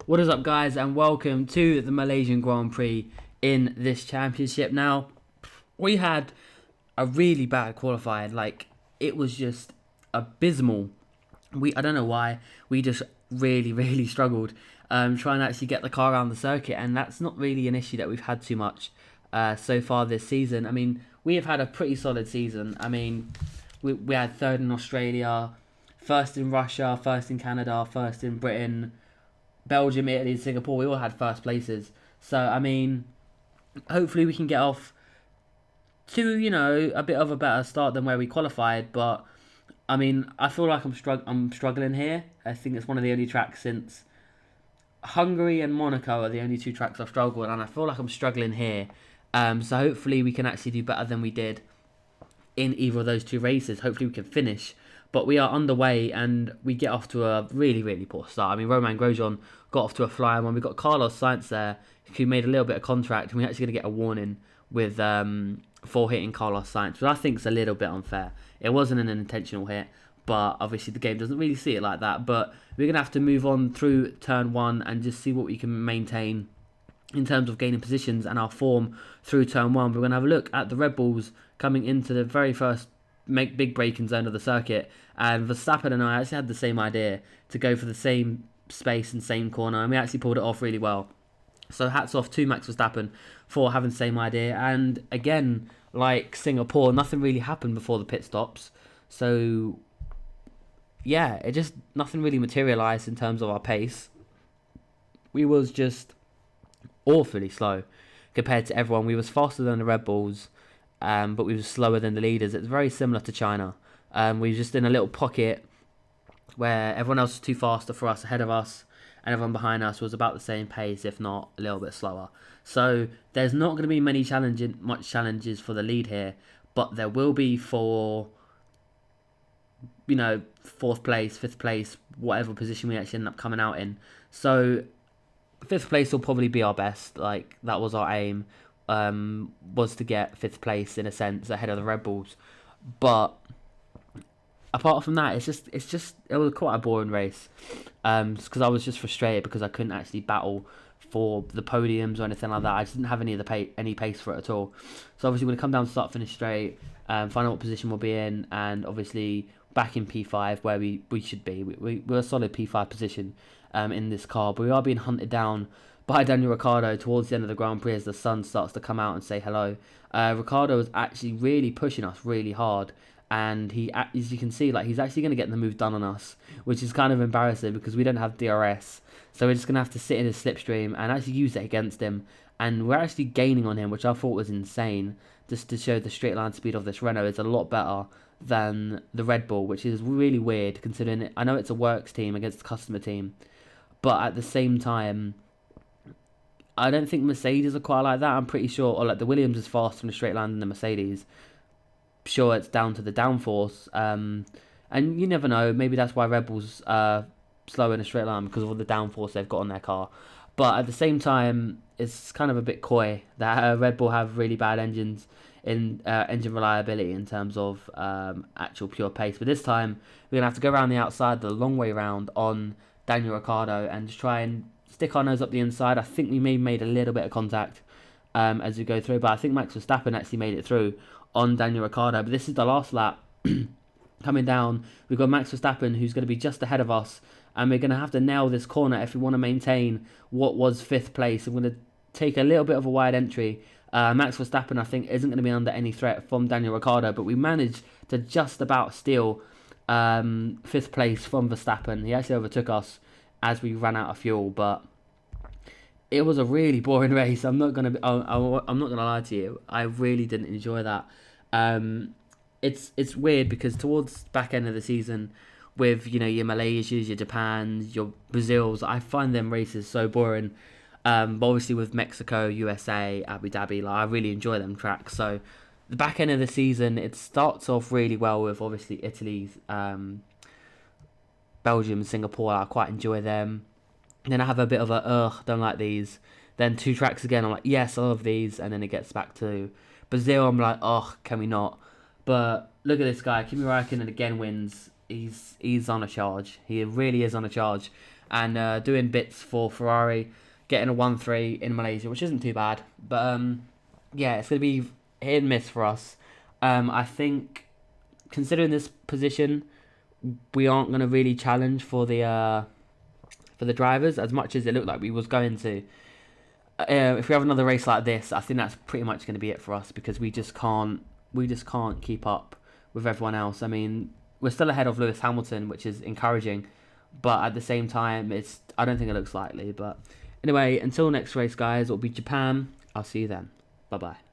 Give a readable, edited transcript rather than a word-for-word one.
What is up, guys, and welcome to the Malaysian Grand Prix in this championship. Now, we had a really bad qualifying. Like, it was just abysmal. I don't know why. We just really struggled trying to actually get the car around the circuit, and that's not really an issue that we've had too much so far this season. I mean, we have had a pretty solid season. I mean, we had third in Australia, first in Russia, first in Canada, first in Britain, Belgium, Italy, and Singapore. We all had first places. So, I mean, hopefully we can get off to, a bit of a better start than where we qualified. But, I mean, I feel like I'm struggling here. I think it's one of the only tracks since Hungary and Monaco are the only two tracks I've struggled, and I feel like I'm struggling here. So hopefully we can actually do better than we did in either of those two races. Hopefully we can finish. But we are underway, and we get off to a really poor start. I mean, Romain Grosjean got off to a flying one. We've got Carlos Sainz there, who made a little bit of contact, and we're actually going to get a warning with for hitting Carlos Sainz, which I think is a little bit unfair. It wasn't an intentional hit, but obviously the game doesn't really see it like that. But we're going to have to move on through turn one and just see what we can maintain in terms of gaining positions and our form through turn one. We're going to have a look at the Red Bulls coming into the very first big braking zone of the circuit, and Verstappen and I actually had the same idea to go for the same space and same corner, and we actually pulled it off really well. So hats off to Max Verstappen for having the same idea. And again, like Singapore, nothing really happened before the pit stops. So yeah, nothing really materialised in terms of our pace. We was just awfully slow compared to everyone. We was faster than the Red Bulls, but we were slower than the leaders. It's very similar to China. We were just in a little pocket where everyone else was too faster for us, ahead of us, and everyone behind us was about the same pace, if not a little bit slower. So there's not going to be much challenges for the lead here, but there will be for, fourth place, fifth place, whatever position we actually end up coming out in. So fifth place will probably be our best. Like, that was our aim, was to get fifth place in a sense ahead of the Red Bulls. But apart from that, it was quite a boring race. Because I was just frustrated because I couldn't actually battle for the podiums or anything like that. I just didn't have any pace for it at all. So obviously we're going to come down, start, finish straight, find out what position we'll be in, and obviously back in P5 where we should be. We're a solid P5 position in this car, but we are being hunted down by Daniel Ricciardo towards the end of the Grand Prix as the sun starts to come out and say hello. Ricciardo is actually really pushing us really hard, and he, as you can see, like, he's actually going to get the move done on us, which is kind of embarrassing because we don't have DRS, so we're just going to have to sit in his slipstream and actually use it against him, and we're actually gaining on him, which I thought was insane, just to show the straight line speed of this Renault is a lot better than the Red Bull, which is really weird considering I know it's a works team against a customer team, but at the same time, I don't think Mercedes are quite like that. I'm pretty sure, or like the Williams is faster in a straight line than the Mercedes. Sure, it's down to the downforce, and you never know. Maybe that's why Red Bulls are slow in a straight line, because of all the downforce they've got on their car. But at the same time, it's kind of a bit coy that Red Bull have really bad engines in engine reliability in terms of actual pure pace. But this time, we're gonna have to go around the outside, the long way round on Daniel Ricciardo, and just try and stick our nose up the inside. I think we may have made a little bit of contact as we go through, but I think Max Verstappen actually made it through on Daniel Ricciardo. But this is the last lap. Coming down, we've got Max Verstappen, who's going to be just ahead of us, and we're going to have to nail this corner if we want to maintain what was fifth place. I'm going to take a little bit of a wide entry. Max Verstappen, I think, isn't going to be under any threat from Daniel Ricciardo, but we managed to just about steal fifth place from Verstappen. He actually overtook us as we ran out of fuel, but it was a really boring race. I'm not gonna lie to you. I really didn't enjoy that. It's weird because towards the back end of the season, with your Malaysias, your Japans, your Brazils, I find them races so boring. But obviously with Mexico, USA, Abu Dhabi, like, I really enjoy them tracks. So the back end of the season, it starts off really well with obviously Italy's, Belgium, Singapore. I quite enjoy them. Then I have a bit of a don't like these. Then two tracks again, I'm like, yes, I love these. And then it gets back to Brazil, I'm like, can we not? But look at this guy, Kimi Räikkönen again wins. He's on a charge. He really is on a charge. and doing bits for Ferrari, getting a 1-3 in Malaysia, which isn't too bad. But yeah, it's going to be hit and miss for us. I think, considering this position, we aren't going to really challenge for the drivers as much as it looked like we was going to. If we have another race like this, I think that's pretty much going to be it for us, because we just can't keep up with everyone else. I mean, we're still ahead of Lewis Hamilton, which is encouraging, but at the same time, I don't think it looks likely. But anyway, until next race, guys, it'll be Japan. I'll see you then. Bye bye.